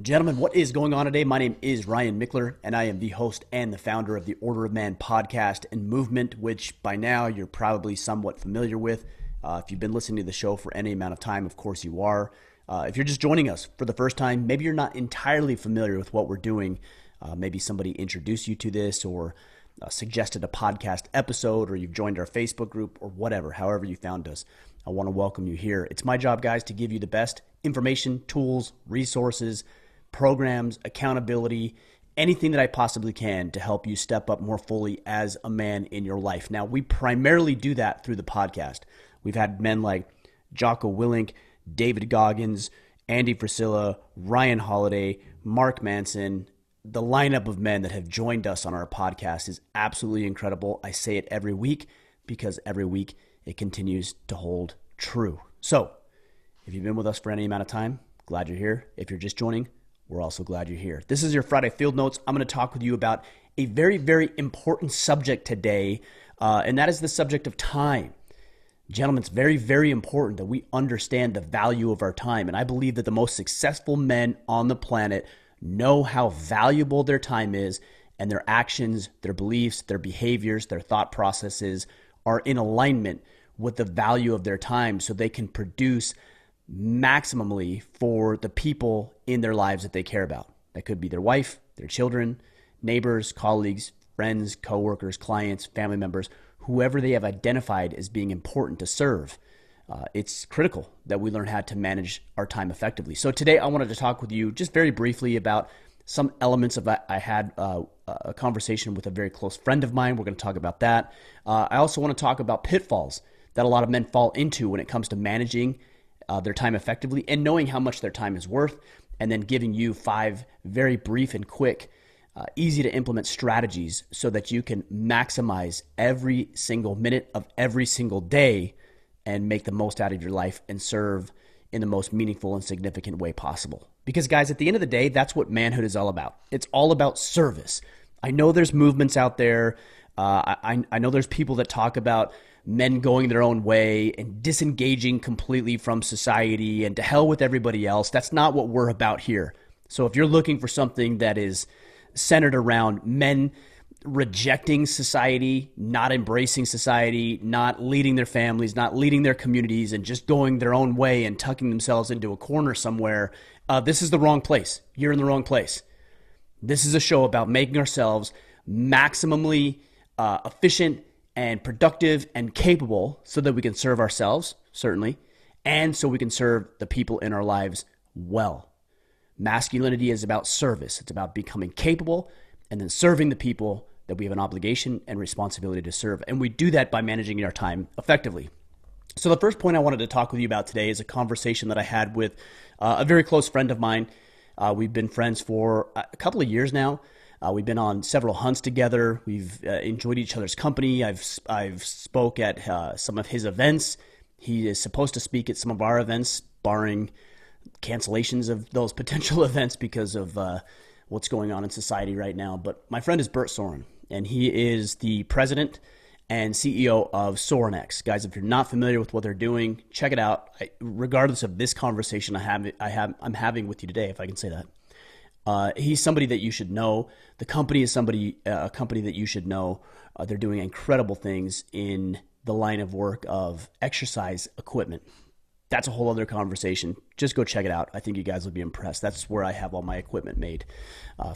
Gentlemen, what is going on today? My name is Ryan Mickler, and I am the host and the founder of the Order of Man podcast and movement, which by now you're probably somewhat familiar with. If you've been listening to the show for any amount of time, of course you are. If you're just joining us for the first time, maybe you're not entirely familiar with what we're doing. Maybe somebody introduced you to this or suggested a podcast episode, or you've joined our Facebook group or whatever, however you found us. I want to welcome you here. It's my job, guys, to give you the best information, tools, resources, programs, accountability, anything that I possibly can to help you step up more fully as a man in your life. Now, we primarily do that through the podcast. We've had men like Jocko Willink, David Goggins, Andy Frisilla, Ryan Holiday, Mark Manson. The lineup of men that have joined us on our podcast is absolutely incredible. I say it every week because every week it continues to hold true. So, if you've been with us for any amount of time, glad you're here. If you're just joining, we're also glad you're here. This is your Friday Field Notes. I'm going to talk with you about a very, very important subject today, and that is the subject of time. Gentlemen, it's very, very important that we understand the value of our time, and I believe that the most successful men on the planet know how valuable their time is, and their actions, their beliefs, their behaviors, their thought processes are in alignment with the value of their time so they can produce maximally for the people in their lives that they care about. That could be their wife, their children, neighbors, colleagues, friends, coworkers, clients, family members, whoever they have identified as being important to serve. It's critical that we learn how to manage our time effectively. So today I wanted to talk with you just very briefly about some elements of that. I had a conversation with a very close friend of mine. We're going to talk about that. I also want to talk about pitfalls that a lot of men fall into when it comes to managing their time effectively and knowing how much their time is worth, and then giving you 5 very brief and quick, easy to implement strategies so that you can maximize every single minute of every single day and make the most out of your life and serve in the most meaningful and significant way possible. Because guys, at the end of the day, that's what manhood is all about. It's all about service. I know there's movements out there. I know there's people that talk about men going their own way and disengaging completely from society and to hell with everybody else. That's not what we're about here. So if you're looking for something that is centered around men rejecting society, not embracing society, not leading their families, not leading their communities, and just going their own way and tucking themselves into a corner somewhere, this is the wrong place. You're in the wrong place. This is a show about making ourselves maximally efficient and productive and capable so that we can serve ourselves, certainly, and so we can serve the people in our lives well. Masculinity is about service. It's about becoming capable and then serving the people that we have an obligation and responsibility to serve. And we do that by managing our time effectively. So the first point I wanted to talk with you about today is a conversation that I had with a very close friend of mine. We've been friends for a couple of years now. We've been on several hunts together. We've enjoyed each other's company. I've spoke at some of his events. He is supposed to speak at some of our events, barring cancellations of those potential events because of what's going on in society right now. But my friend is Bert Soren, and he is the president and CEO of Sorenex. Guys, if you're not familiar with what they're doing, check it out. Regardless of this conversation I'm having with you today, if I can say that. He's somebody that you should know. The company is a company that you should know. They're doing incredible things in the line of work of exercise equipment. That's a whole other conversation. Just go check it out. I think you guys will be impressed. That's where I have all my equipment made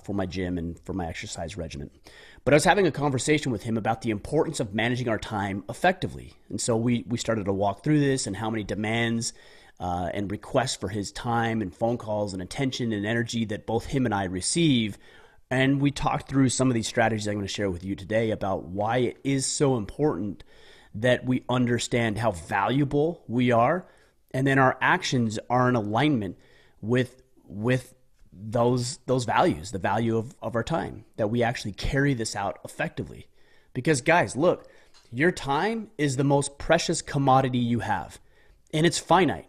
for my gym and for my exercise regimen. But I was having a conversation with him about the importance of managing our time effectively. And so we started to walk through this and how many demands and requests for his time and phone calls and attention and energy that both him and I receive. And we talked through some of these strategies I'm going to share with you today about why it is so important that we understand how valuable we are, and then our actions are in alignment with those values, the value of our time, that we actually carry this out effectively. Because guys, look, your time is the most precious commodity you have, and it's finite.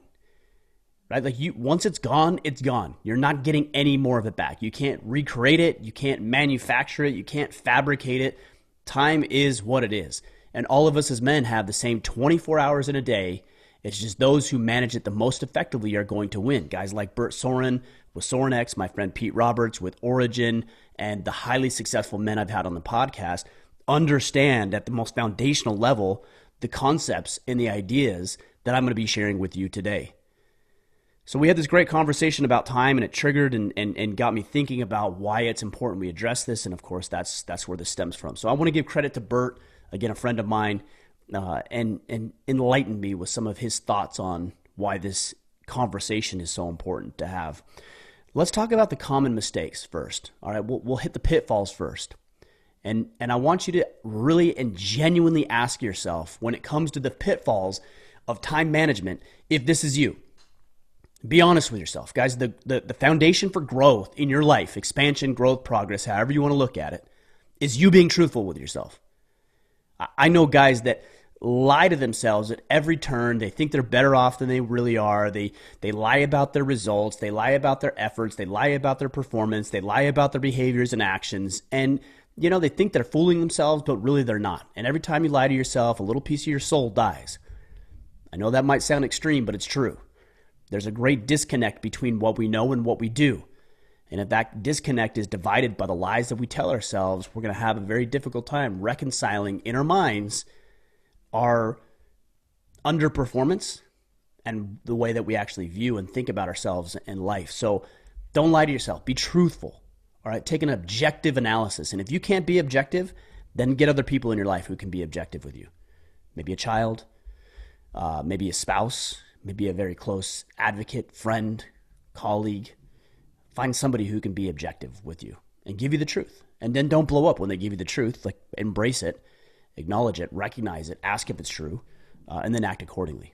Right? Like once it's gone, it's gone. You're not getting any more of it back. You can't recreate it. You can't manufacture it. You can't fabricate it. Time is what it is. And all of us as men have the same 24 hours in a day, It's just those who manage it the most effectively are going to win. Guys like Bert Soren with Sorenex, my friend Pete Roberts with Origin, and the highly successful men I've had on the podcast understand at the most foundational level the concepts and the ideas that I'm going to be sharing with you today. So we had this great conversation about time, and it triggered and got me thinking about why it's important we address this. And of course, that's where this stems from. So I want to give credit to Bert, again, a friend of mine, and enlightened me with some of his thoughts on why this conversation is so important to have. Let's talk about the common mistakes first. All right, we'll hit the pitfalls first. And I want you to really and genuinely ask yourself, when it comes to the pitfalls of time management, if this is you. Be honest with yourself. Guys, the foundation for growth in your life, expansion, growth, progress, however you want to look at it, is you being truthful with yourself. I know guys that lie to themselves at every turn. They think they're better off than they really are. They lie about their results. They lie about their efforts. They lie about their performance. They lie about their behaviors and actions. And, they think they're fooling themselves, but really they're not. And every time you lie to yourself, a little piece of your soul dies. I know that might sound extreme, but it's true. There's a great disconnect between what we know and what we do. And if that disconnect is divided by the lies that we tell ourselves, we're going to have a very difficult time reconciling in our minds our underperformance and the way that we actually view and think about ourselves in life. So don't lie to yourself. Be truthful. All right, take an objective analysis. And if you can't be objective, then get other people in your life who can be objective with you. Maybe a child, maybe a spouse, maybe a very close advocate, friend, colleague. Find somebody who can be objective with you and give you the truth. And then don't blow up when they give you the truth. Like, embrace it, acknowledge it, recognize it, ask if it's true, and then act accordingly.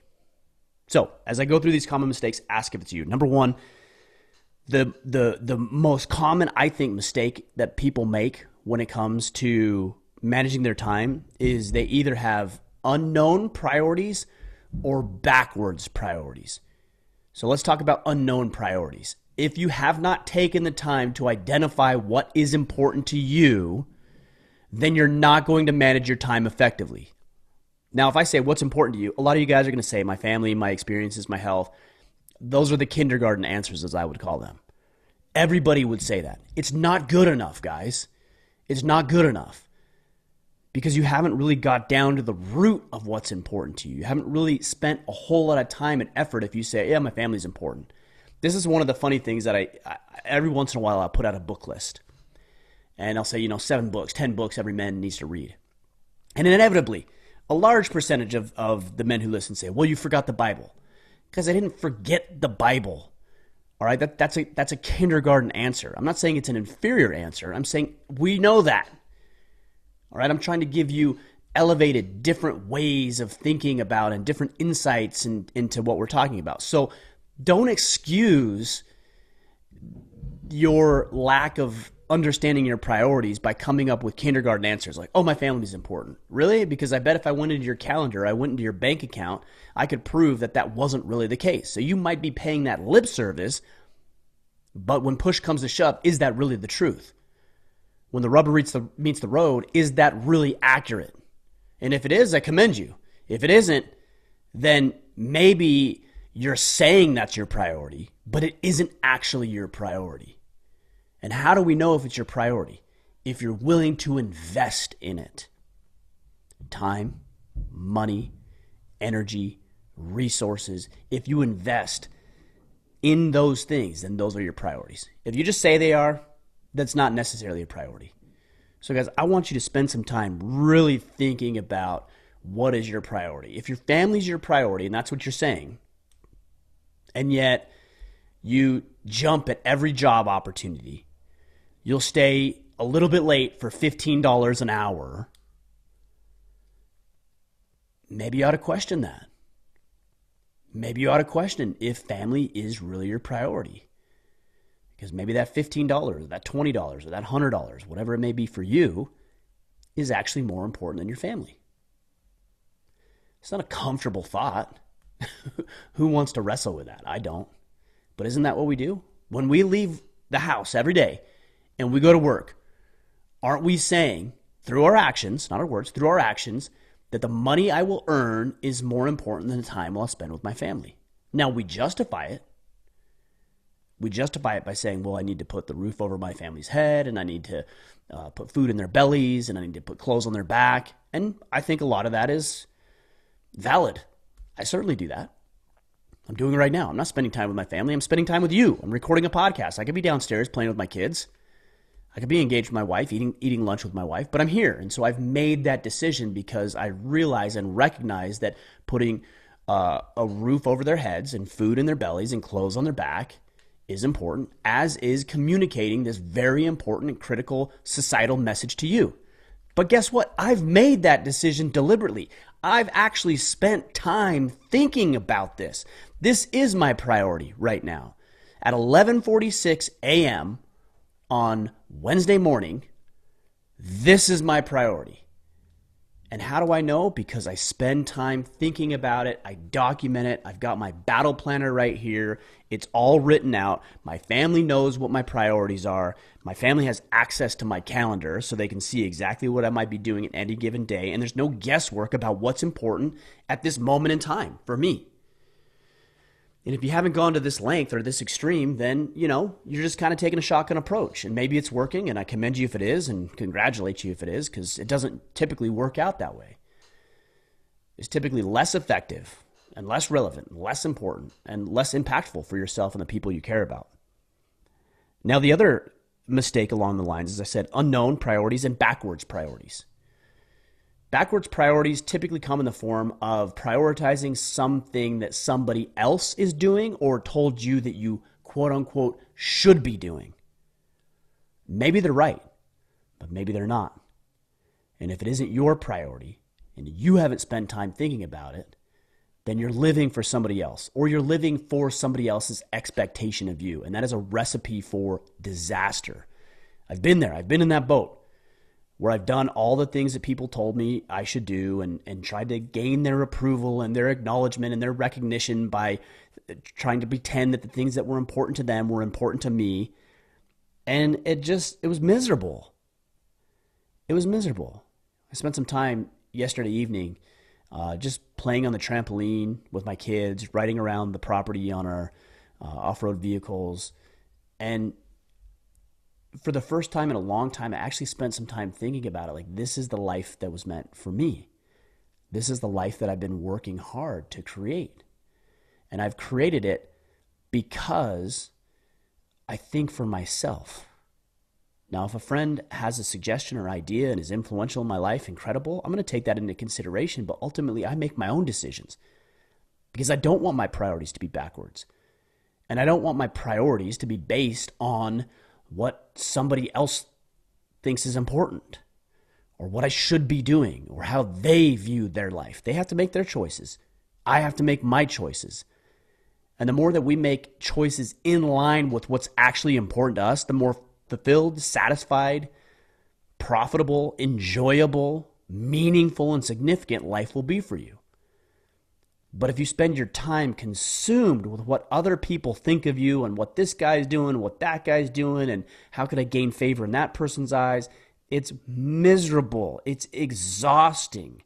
So as I go through these common mistakes, ask if it's you. Number one, the most common, I think, mistake that people make when it comes to managing their time is they either have unknown priorities or backwards priorities. So let's talk about unknown priorities. If you have not taken the time to identify what is important to you, then you're not going to manage your time effectively. Now, if I say what's important to you, a lot of you guys are going to say my family, my experiences, my health. Those are the kindergarten answers, as I would call them. Everybody would say that. It's not good enough, guys. It's not good enough because you haven't really got down to the root of what's important to you. You haven't really spent a whole lot of time and effort if you say, yeah, my family's important. This is one of the funny things that I every once in a while I'll put out a book list. And I'll say, 7 books, 10 books every man needs to read. And inevitably, a large percentage of the men who listen say, well, you forgot the Bible. Because I didn't forget the Bible. All right, that's a kindergarten answer. I'm not saying it's an inferior answer. I'm saying we know that. All right, I'm trying to give you elevated, different ways of thinking about and different insights into what we're talking about. So don't excuse your lack of understanding your priorities by coming up with kindergarten answers like, oh, my family's important. Really? Because I bet if I went into your calendar, I went into your bank account, I could prove that that wasn't really the case. So you might be paying that lip service, but when push comes to shove, is that really the truth? When the rubber meets the road, is that really accurate? And if it is, I commend you. If it isn't, then maybe you're saying that's your priority, but it isn't actually your priority. And how do we know if it's your priority? If you're willing to invest in it. Time, money, energy, resources. If you invest in those things, then those are your priorities. If you just say they are, that's not necessarily a priority. So guys, I want you to spend some time really thinking about what is your priority. If your family's your priority, and that's what you're saying, and yet you jump at every job opportunity, you'll stay a little bit late for $15 an hour, maybe you ought to question that. Maybe you ought to question if family is really your priority. Because maybe that $15, or that $20, or that $100, whatever it may be for you, is actually more important than your family. It's not a comfortable thought. Who wants to wrestle with that? I don't. But isn't that what we do? When we leave the house every day and we go to work, aren't we saying through our actions, not our words, through our actions, that the money I will earn is more important than the time I'll spend with my family. Now, we justify it. We justify it by saying, well, I need to put the roof over my family's head, and I need to put food in their bellies, and I need to put clothes on their back. And I think a lot of that is valid. I certainly do that. I'm doing it right now. I'm not spending time with my family. I'm spending time with you. I'm recording a podcast. I could be downstairs playing with my kids. I could be engaged with my wife, eating lunch with my wife, but I'm here. And so I've made that decision because I realize and recognize that putting a roof over their heads and food in their bellies and clothes on their back is important, as is communicating this very important and critical societal message to you. But guess what? I've made that decision deliberately. I've actually spent time thinking about this. This is my priority right now. At 11:46 a.m. on Wednesday morning, this is my priority. And how do I know? Because I spend time thinking about it. I document it. I've got my battle planner right here. It's all written out. My family knows what my priorities are. My family has access to my calendar so they can see exactly what I might be doing at any given day. And there's no guesswork about what's important at this moment in time for me. And if you haven't gone to this length or this extreme, then, you're just kind of taking a shotgun approach. And maybe it's working, and I commend you if it is and congratulate you if it is, because it doesn't typically work out that way. It's typically less effective and less relevant, less important, and less impactful for yourself and the people you care about. Now, the other mistake along the lines, as I said, unknown priorities and backwards priorities. Backwards priorities typically come in the form of prioritizing something that somebody else is doing or told you that you, quote unquote, should be doing. Maybe they're right, but maybe they're not. And if it isn't your priority and you haven't spent time thinking about it, then you're living for somebody else, or you're living for somebody else's expectation of you. And that is a recipe for disaster. I've been there. I've been in that boat, where I've done all the things that people told me I should do and tried to gain their approval and their acknowledgement and their recognition by trying to pretend that the things that were important to them were important to me. And it was miserable. It was miserable. I spent some time yesterday evening just playing on the trampoline with my kids, riding around the property on our off-road vehicles. And for the first time in a long time, I actually spent some time thinking about it. Like, this is the life that was meant for me. This is the life that I've been working hard to create. And I've created it because I think for myself. Now, if a friend has a suggestion or idea and is influential in my life, incredible, I'm going to take that into consideration. But ultimately, I make my own decisions because I don't want my priorities to be backwards. And I don't want my priorities to be based on what somebody else thinks is important, or what I should be doing, or how they view their life. They have to make their choices. I have to make my choices. And the more that we make choices in line with what's actually important to us, the more fulfilled, satisfied, profitable, enjoyable, meaningful, and significant life will be for you. But if you spend your time consumed with what other people think of you and what this guy's doing, what that guy's doing, and how could I gain favor in that person's eyes, it's miserable. It's exhausting.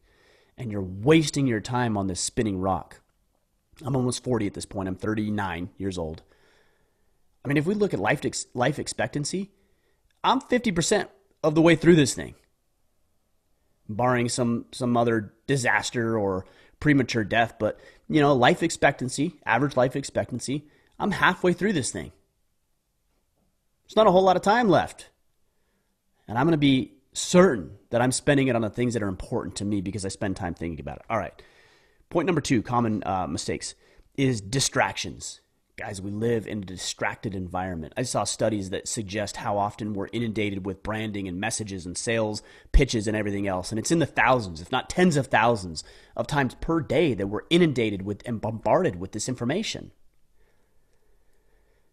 And you're wasting your time on this spinning rock. I'm almost 40 at this point. I'm 39 years old. I mean, if we look at life expectancy, I'm 50% of the way through this thing, barring some other disaster or premature death. But, life expectancy, average life expectancy, I'm halfway through this thing. There's not a whole lot of time left. And I'm going to be certain that I'm spending it on the things that are important to me because I spend time thinking about it. All right. Point number 2, common mistakes, is distractions. Guys, we live in a distracted environment. I saw studies that suggest how often we're inundated with branding and messages and sales pitches and everything else. And it's in the thousands, if not tens of thousands of times per day that we're inundated with and bombarded with this information.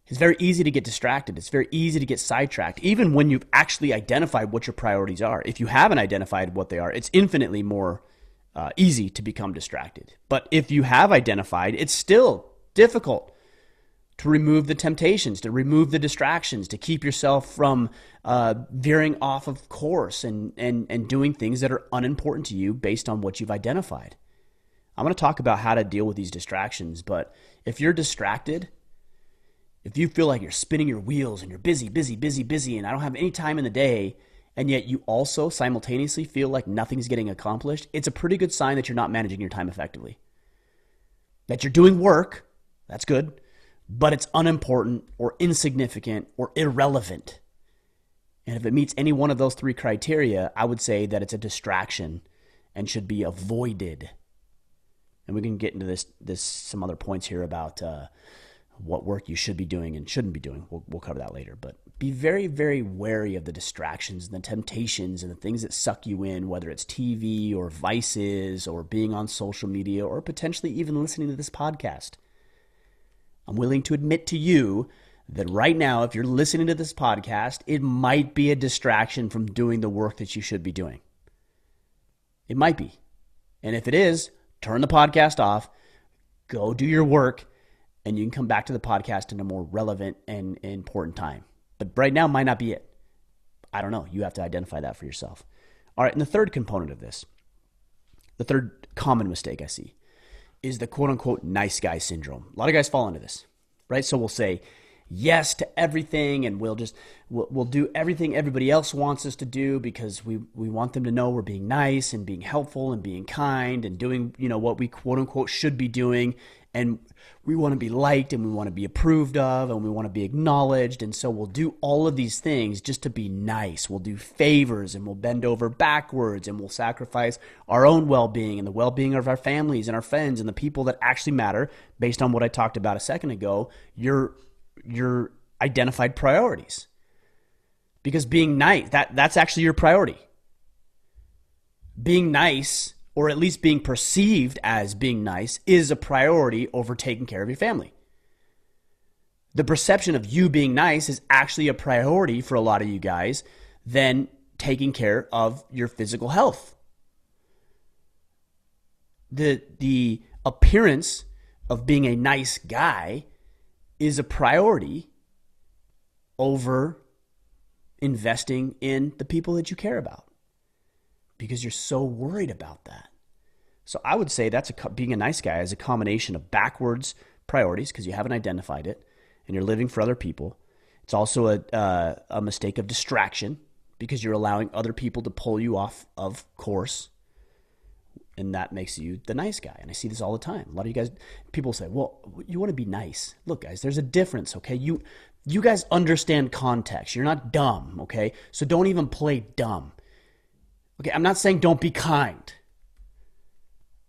It's very easy to get distracted. It's very easy to get sidetracked, even when you've actually identified what your priorities are. If you haven't identified what they are, it's infinitely more easy to become distracted. But if you have identified, it's still difficult to remove the temptations, to remove the distractions, to keep yourself from veering off of course and doing things that are unimportant to you based on what you've identified. I'm going to talk about how to deal with these distractions, but if you're distracted, if you feel like you're spinning your wheels and you're busy, and I don't have any time in the day, and yet you also simultaneously feel like nothing's getting accomplished, it's a pretty good sign that you're not managing your time effectively. That you're doing work, that's good, but it's unimportant or insignificant or irrelevant. And if it meets any one of those three criteria, I would say that it's a distraction and should be avoided. And we can get into this some other points here about what work you should be doing and shouldn't be doing. We'll cover that later. But be very, very wary of the distractions and the temptations and the things that suck you in, whether it's TV or vices or being on social media or potentially even listening to this podcast. I'm willing to admit to you that right now, if you're listening to this podcast, it might be a distraction from doing the work that you should be doing. It might be. And if it is, turn the podcast off, go do your work, and you can come back to the podcast in a more relevant and important time. But right now might not be it. I don't know. You have to identify that for yourself. All right, and the third component of this, the third common mistake I see, is the quote-unquote nice guy syndrome. A lot of guys fall into this, right? So we'll say yes to everything, and we'll do everything everybody else wants us to do because we want them to know we're being nice and being helpful and being kind and doing, what we quote-unquote should be doing. And we want to be liked and we want to be approved of and we want to be acknowledged. And so we'll do all of these things just to be nice. We'll do favors and we'll bend over backwards and we'll sacrifice our own well-being and the well-being of our families and our friends and the people that actually matter based on what I talked about a second ago, your identified priorities. Because being nice, that's actually your priority. Being nice, or at least being perceived as being nice, is a priority over taking care of your family. The perception of you being nice is actually a priority for a lot of you guys than taking care of your physical health. The appearance of being a nice guy is a priority over investing in the people that you care about because you're so worried about that. So I would say being a nice guy is a combination of backwards priorities because you haven't identified it and you're living for other people. It's also a mistake of distraction because you're allowing other people to pull you off of course, and that makes you the nice guy. And I see this all the time. A lot of you guys, people say, well, you want to be nice. Look, guys, there's a difference, okay? You guys understand context. You're not dumb, okay? So don't even play dumb. Okay, I'm not saying don't be kind.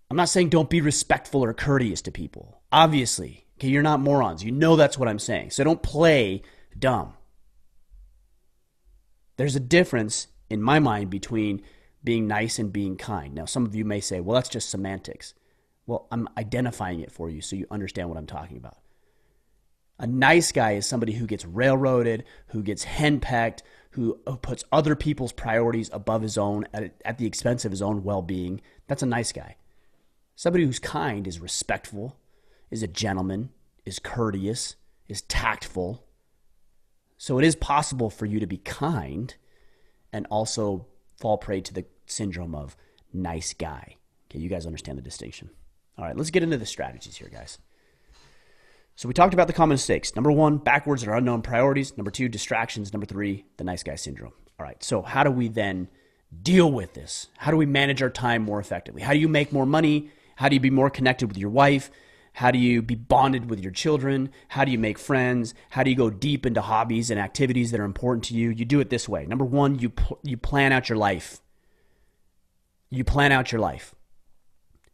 I'm not saying don't be respectful or courteous to people. Obviously, okay, you're not morons. You know that's what I'm saying. So don't play dumb. There's a difference in my mind between being nice and being kind. Now, some of you may say, well, that's just semantics. Well, I'm identifying it for you so you understand what I'm talking about. A nice guy is somebody who gets railroaded, who gets henpecked, who puts other people's priorities above his own at the expense of his own well-being. That's a nice guy. Somebody who's kind is respectful, is a gentleman, is courteous, is tactful. So it is possible for you to be kind and also fall prey to the syndrome of nice guy. Okay, you guys understand the distinction. All right, let's get into the strategies here, guys. So we talked about the common mistakes. Number 1, backwards or unknown priorities. Number 2, distractions. Number 3, the nice guy syndrome. All right, so how do we then deal with this? How do we manage our time more effectively? How do you make more money? How do you be more connected with your wife? How do you be bonded with your children? How do you make friends? How do you go deep into hobbies and activities that are important to you? You do it this way. Number 1, you plan out your life. You plan out your life.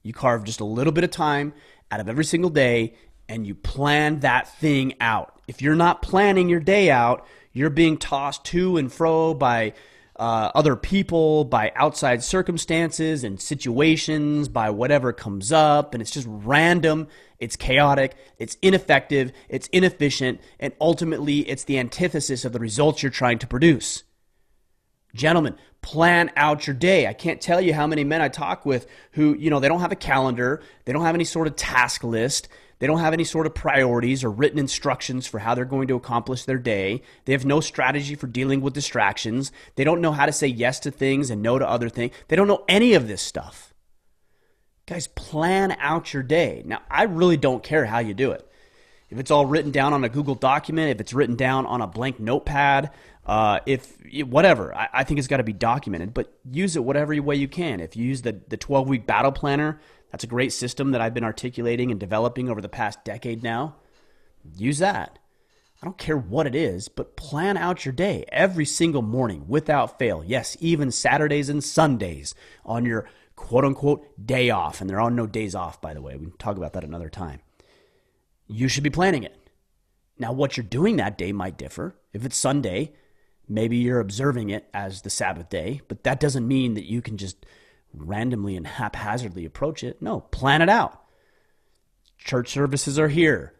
You carve just a little bit of time out of every single day and you plan that thing out. If you're not planning your day out, you're being tossed to and fro by other people, by outside circumstances and situations, by whatever comes up, and it's just random, it's chaotic, it's ineffective, it's inefficient, and ultimately it's the antithesis of the results you're trying to produce. Gentlemen, plan out your day. I can't tell you how many men I talk with who, they don't have a calendar. They don't have any sort of task list. They don't have any sort of priorities or written instructions for how they're going to accomplish their day. They have no strategy for dealing with distractions. They don't know how to say yes to things and no to other things. They don't know any of this stuff. Guys, plan out your day. Now, I really don't care how you do it. If it's all written down on a Google document, if it's written down on a blank notepad, whatever, I think it's got to be documented, but use it whatever way you can. If you use the 12-week battle planner, that's a great system that I've been articulating and developing over the past decade now. Use that. I don't care what it is, but plan out your day every single morning without fail. Yes, even Saturdays and Sundays on your quote-unquote day off. And there are no days off, by the way. We can talk about that another time. You should be planning it. Now, what you're doing that day might differ. If it's Sunday, maybe you're observing it as the Sabbath day, but that doesn't mean that you can just randomly and haphazardly approach it. No, plan it out. Church services are here.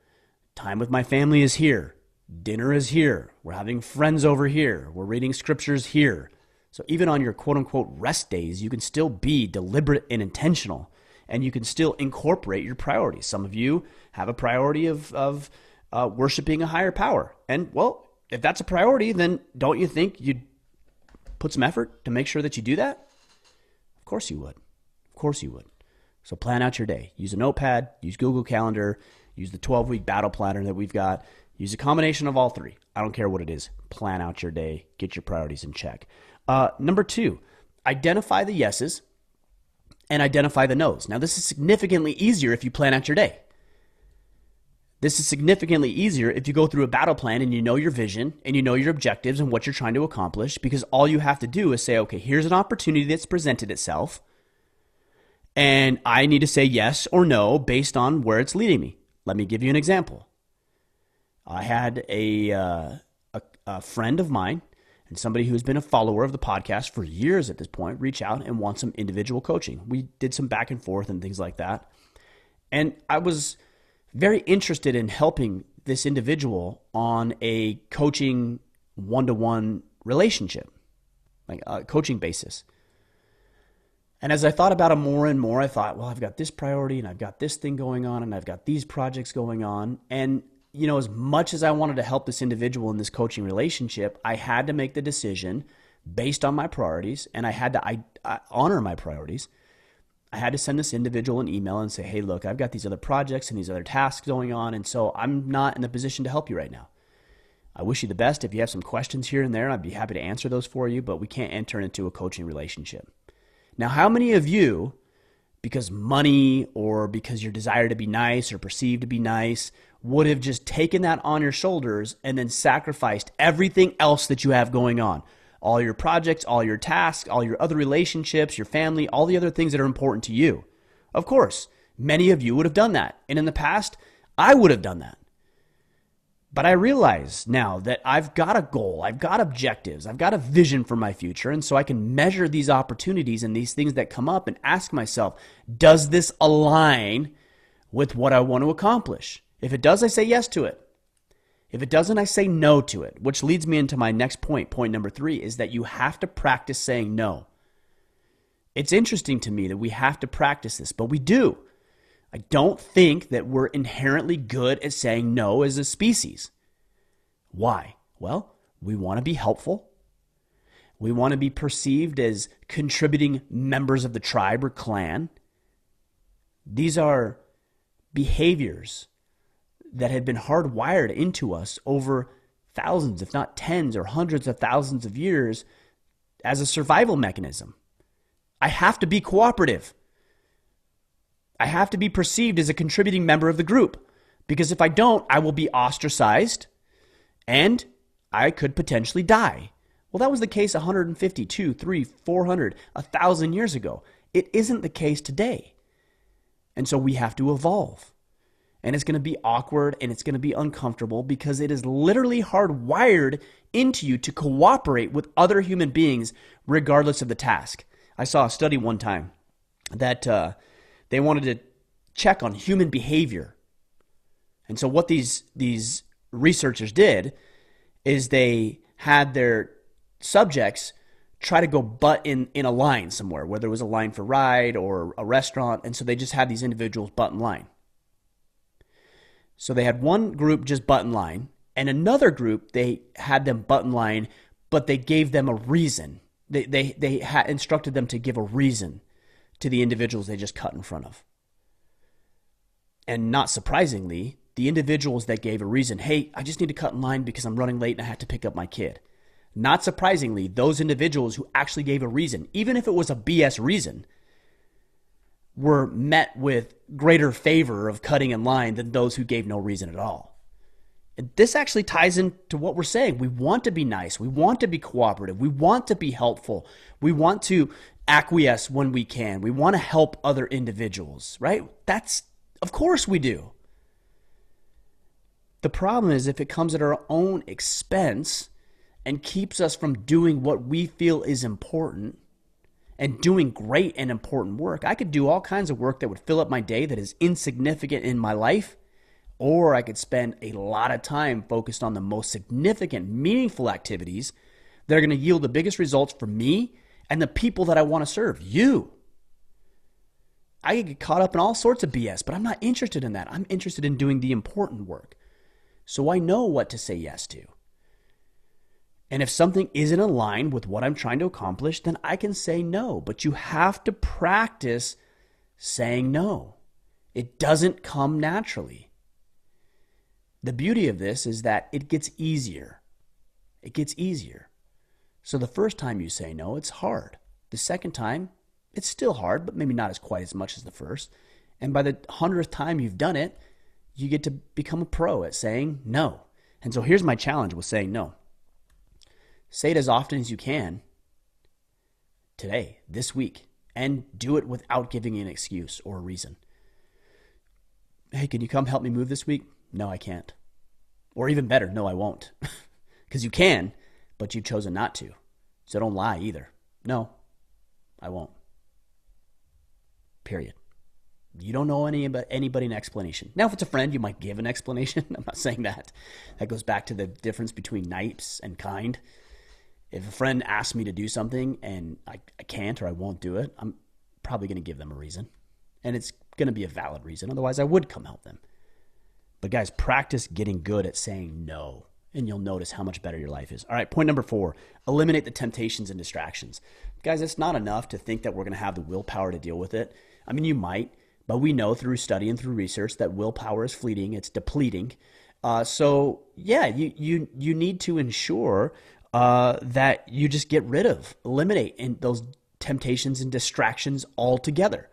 Time with my family is here. Dinner is here. We're having friends over here. We're reading scriptures here. So even on your quote-unquote rest days, you can still be deliberate and intentional, and you can still incorporate your priorities. Some of you have a priority of worshiping a higher power. And, well, if that's a priority, then don't you think you'd put some effort to make sure that you do that? Of course you would. Of course you would. So plan out your day. Use a notepad, use Google Calendar, use the 12-week battle planner that we've got. Use a combination of all three. I don't care what it is. Plan out your day. Get your priorities in check. Number 2, identify the yeses and identify the no's. Now, this is significantly easier if you plan out your day. This is significantly easier if you go through a battle plan and you know your vision and you know your objectives and what you're trying to accomplish, because all you have to do is say, okay, here's an opportunity that's presented itself, and I need to say yes or no based on where it's leading me. Let me give you an example. I had a friend of mine and somebody who's been a follower of the podcast for years at this point reach out and want some individual coaching. We did some back and forth and things like that. And I was very interested in helping this individual on a coaching one-to-one relationship, like a coaching basis. And as I thought about it more and more, I thought, well, I've got this priority and I've got this thing going on and I've got these projects going on. And as much as I wanted to help this individual in this coaching relationship, I had to make the decision based on my priorities, and I had to honor my priorities. I had to send this individual an email and say, hey, look, I've got these other projects and these other tasks going on, and so I'm not in the position to help you right now. I wish you the best. If you have some questions here and there, I'd be happy to answer those for you, but we can't enter into a coaching relationship. Now, how many of you, because money or because your desire to be nice or perceived to be nice, would have just taken that on your shoulders and then sacrificed everything else that you have going on? All your projects, all your tasks, all your other relationships, your family, all the other things that are important to you. Of course, many of you would have done that. And in the past, I would have done that. But I realize now that I've got a goal, I've got objectives, I've got a vision for my future. And so I can measure these opportunities and these things that come up and ask myself, does this align with what I want to accomplish? If it does, I say yes to it. If it doesn't, I say no to it, which leads me into my next point. Point number 3 is that you have to practice saying no. It's interesting to me that we have to practice this, but we do. I don't think that we're inherently good at saying no as a species. Why? Well, we want to be helpful. We want to be perceived as contributing members of the tribe or clan. These are behaviors that had been hardwired into us over thousands, if not tens or hundreds of thousands of years as a survival mechanism. I have to be cooperative. I have to be perceived as a contributing member of the group, because if I don't, I will be ostracized and I could potentially die. Well, that was the case 150, 200, 300, 400, 1,000 years ago. It isn't the case today. And so we have to evolve. And it's going to be awkward and it's going to be uncomfortable because it is literally hardwired into you to cooperate with other human beings regardless of the task. I saw a study one time that they wanted to check on human behavior. And so what these researchers did is they had their subjects try to go butt in a line somewhere, whether it was a line for ride or a restaurant. And so they just had these individuals butt in line. So they had one group just butt in line, and another group, they had them butt in line, but they gave them a reason. They had instructed them to give a reason to the individuals they just cut in front of. And not surprisingly, the individuals that gave a reason, hey, I just need to cut in line because I'm running late and I have to pick up my kid. Not surprisingly, those individuals who actually gave a reason, even if it was a BS reason, were met with greater favor of cutting in line than those who gave no reason at all. And this actually ties into what we're saying. We want to be nice. We want to be cooperative. We want to be helpful. We want to acquiesce when we can. We want to help other individuals, right? Of course we do. The problem is if it comes at our own expense and keeps us from doing what we feel is important and doing great and important work. I could do all kinds of work that would fill up my day that is insignificant in my life, or I could spend a lot of time focused on the most significant, meaningful activities that are going to yield the biggest results for me and the people that I want to serve, you. I could get caught up in all sorts of BS, but I'm not interested in that. I'm interested in doing the important work. So I know what to say yes to. And if something isn't aligned with what I'm trying to accomplish, then I can say no. But you have to practice saying no. It doesn't come naturally. The beauty of this is that it gets easier. It gets easier. So the first time you say no, it's hard. The second time, it's still hard, but maybe not as quite as much as the first. And by the 100th time you've done it, you get to become a pro at saying no. And so here's my challenge with saying no. Say it as often as you can today, this week, and do it without giving an excuse or a reason. Hey, can you come help me move this week? No, I can't. Or even better, no, I won't. Because you can, but you've chosen not to. So don't lie either. No, I won't. Period. You don't know anybody an explanation. Now, if it's a friend, you might give an explanation. I'm not saying that. That goes back to the difference between nice and kind. If a friend asks me to do something and I can't or I won't do it, I'm probably going to give them a reason. And it's going to be a valid reason. Otherwise, I would come help them. But guys, practice getting good at saying no, and you'll notice how much better your life is. All right, point number 4, eliminate the temptations and distractions. Guys, it's not enough to think that we're going to have the willpower to deal with it. I mean, you might, but we know through study and through research that willpower is fleeting. It's depleting. So yeah, you need to ensure that you just get rid of, eliminate those temptations and distractions altogether,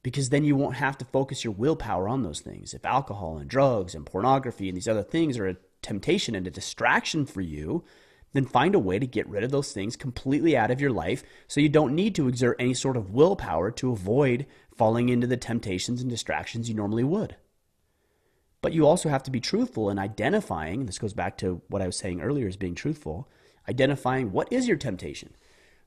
because then you won't have to focus your willpower on those things. If alcohol and drugs and pornography and these other things are a temptation and a distraction for you, then find a way to get rid of those things completely out of your life so you don't need to exert any sort of willpower to avoid falling into the temptations and distractions you normally would. But you also have to be truthful in identifying, and this goes back to what I was saying earlier as being truthful, identifying what is your temptation,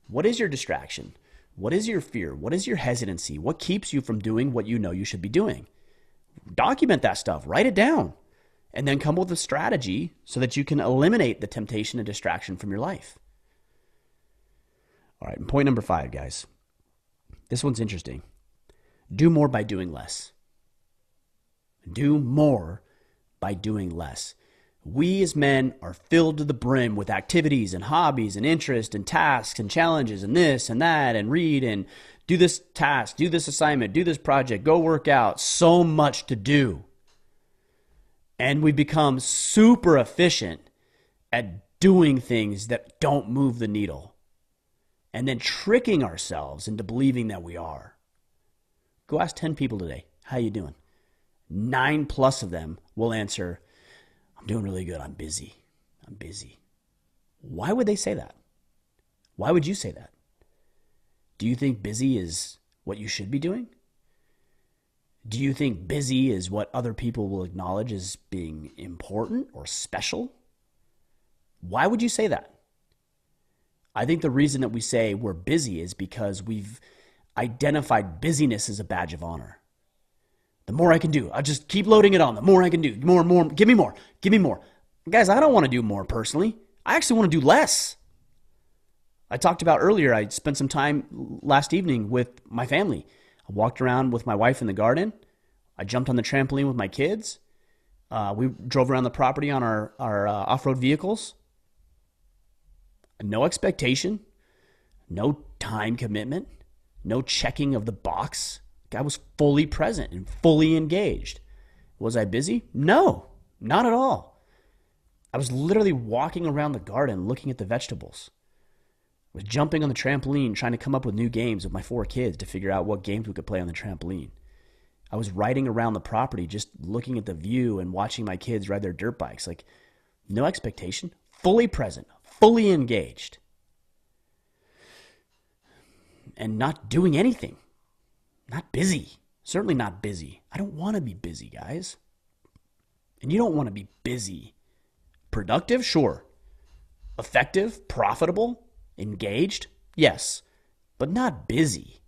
what is your distraction, what is your fear, what is your hesitancy, what keeps you from doing what you know you should be doing. Document that stuff, write it down, and then come up with a strategy so that you can eliminate the temptation and distraction from your life. All right, and point number 5, guys. This one's interesting. Do more by doing less. Do more by doing less. We as men are filled to the brim with activities and hobbies and interests and tasks and challenges and this and that and read and do this task, do this assignment, do this project, go work out. So much to do. And we become super efficient at doing things that don't move the needle and then tricking ourselves into believing that we are. Go ask 10 people today, how you doing? 9+ of them will answer, I'm doing really good. I'm busy. Why would they say that? Why would you say that? Do you think busy is what you should be doing? Do you think busy is what other people will acknowledge as being important or special? Why would you say that? I think the reason that we say we're busy is because we've identified busyness as a badge of honor. The more I can do, I just keep loading it on. The more I can do, more, give me more. Guys, I don't want to do more personally. I actually want to do less. I talked about earlier, I spent some time last evening with my family. I walked around with my wife in the garden. I jumped on the trampoline with my kids. We drove around the property on our off-road vehicles. No expectation, no time commitment, no checking of the box. I was fully present and fully engaged. Was I busy? No, not at all. I was literally walking around the garden looking at the vegetables. I was jumping on the trampoline trying to come up with new games with my 4 kids to figure out what games we could play on the trampoline. I was riding around the property just looking at the view and watching my kids ride their dirt bikes. Like, no expectation, fully present, fully engaged, and not doing anything. Not busy. Certainly not busy. I don't want to be busy, guys. And you don't want to be busy. Productive? Sure. Effective? Profitable? Engaged? Yes. But not busy.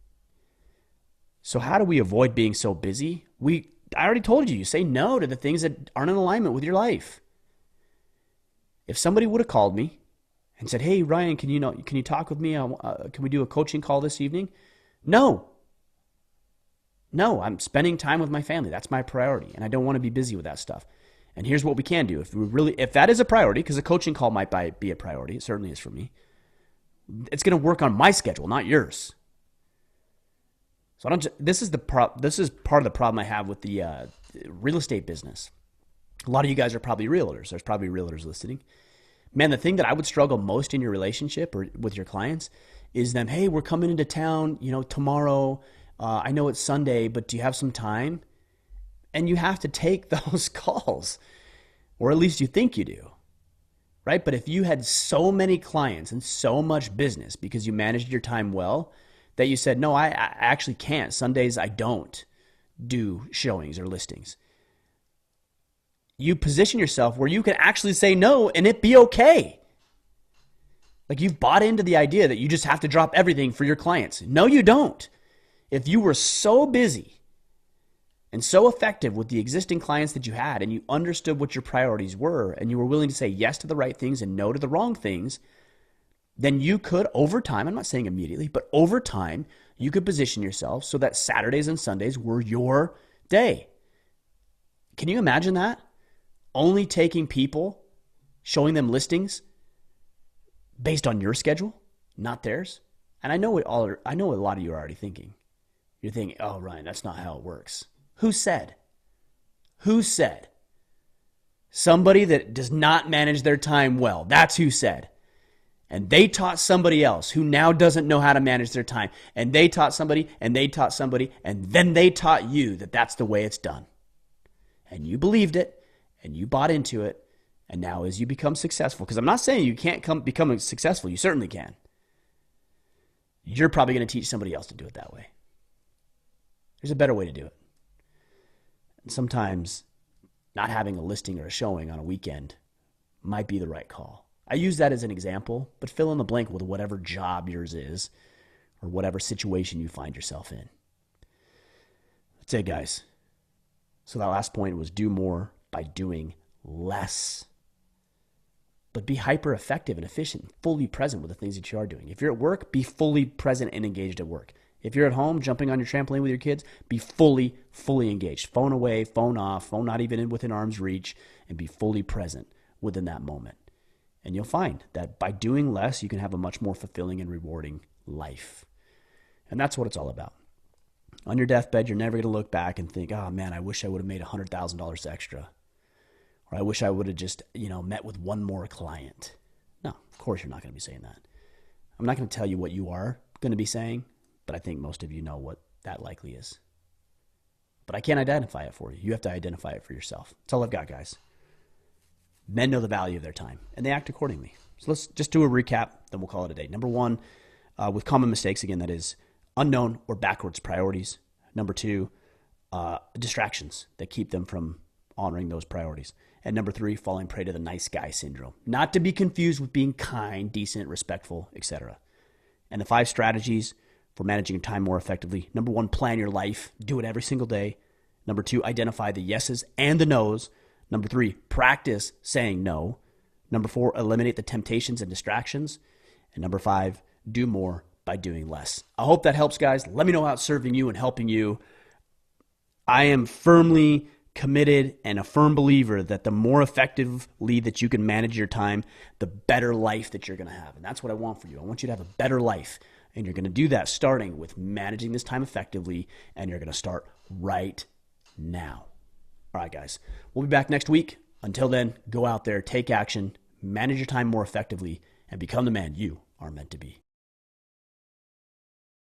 So how do we avoid being so busy? I already told you say no to the things that aren't in alignment with your life. If somebody would have called me and said, "Hey, Ryan, can you talk with me? Can we do a coaching call this evening?" No, I'm spending time with my family. That's my priority, and I don't want to be busy with that stuff. And here's what we can do. If that is a priority, because a coaching call might be a priority, it certainly is for me. It's going to work on my schedule, not yours. So this is part of the problem I have with the real estate business. A lot of you guys are probably realtors. There's probably realtors listening. Man, the thing that I would struggle most in your relationship or with your clients is them, "Hey, we're coming into town, tomorrow. I know it's Sunday, but do you have some time?" And you have to take those calls, or at least you think you do, right? But if you had so many clients and so much business because you managed your time well that you said, "No, I actually can't. Sundays I don't do showings or listings." You position yourself where you can actually say no and it be okay. Like, you've bought into the idea that you just have to drop everything for your clients. No, you don't. If you were so busy and so effective with the existing clients that you had, and you understood what your priorities were, and you were willing to say yes to the right things and no to the wrong things, then you could, over time, I'm not saying immediately, but over time, you could position yourself so that Saturdays and Sundays were your day. Can you imagine that? Only taking people, showing them listings based on your schedule, not theirs. And I know what a lot of you are already thinking. You're thinking, "Oh, Ryan, that's not how it works." Who said? Who said? Somebody that does not manage their time well. That's who said. And they taught somebody else who now doesn't know how to manage their time. And they taught somebody, and they taught somebody, and then they taught you that that's the way it's done. And you believed it, and you bought into it, and now as you become successful, because I'm not saying you can't become successful, you certainly can. You're probably going to teach somebody else to do it that way. There's a better way to do it. And sometimes not having a listing or a showing on a weekend might be the right call. I use that as an example, but fill in the blank with whatever job yours is or whatever situation you find yourself in. That's it, guys. So that last point was do more by doing less. But be hyper effective and efficient, fully present with the things that you are doing. If you're at work, be fully present and engaged at work. If you're at home jumping on your trampoline with your kids, be fully engaged. Phone away, phone off, phone not even within arm's reach, and be fully present within that moment. And you'll find that by doing less, you can have a much more fulfilling and rewarding life. And that's what it's all about. On your deathbed, you're never going to look back and think, "Oh man, I wish I would have made $100,000 extra. Or I wish I would have just, met with one more client." No, of course you're not going to be saying that. I'm not going to tell you what you are going to be saying, but I think most of you know what that likely is. But I can't identify it for you. You have to identify it for yourself. That's all I've got, guys. Men know the value of their time, and they act accordingly. So let's just do a recap, then we'll call it a day. Number one, with common mistakes, again, that is unknown or backwards priorities. Number two, distractions that keep them from honoring those priorities. And number three, falling prey to the nice guy syndrome. Not to be confused with being kind, decent, respectful, etc. And the 5 strategies for managing your time more effectively. Number 1, plan your life. Do it every single day. Number 2, identify the yeses and the nos. Number 3, practice saying no. Number 4, eliminate the temptations and distractions. And number 5, do more by doing less. I hope that helps, guys. Let me know how it's serving you and helping you. I am firmly committed and a firm believer that the more effectively that you can manage your time, the better life that you're going to have. And that's what I want for you. I want you to have a better life. And you're going to do that starting with managing this time effectively, and you're going to start right now. All right, guys. We'll be back next week. Until then, go out there, take action, manage your time more effectively, and become the man you are meant to be.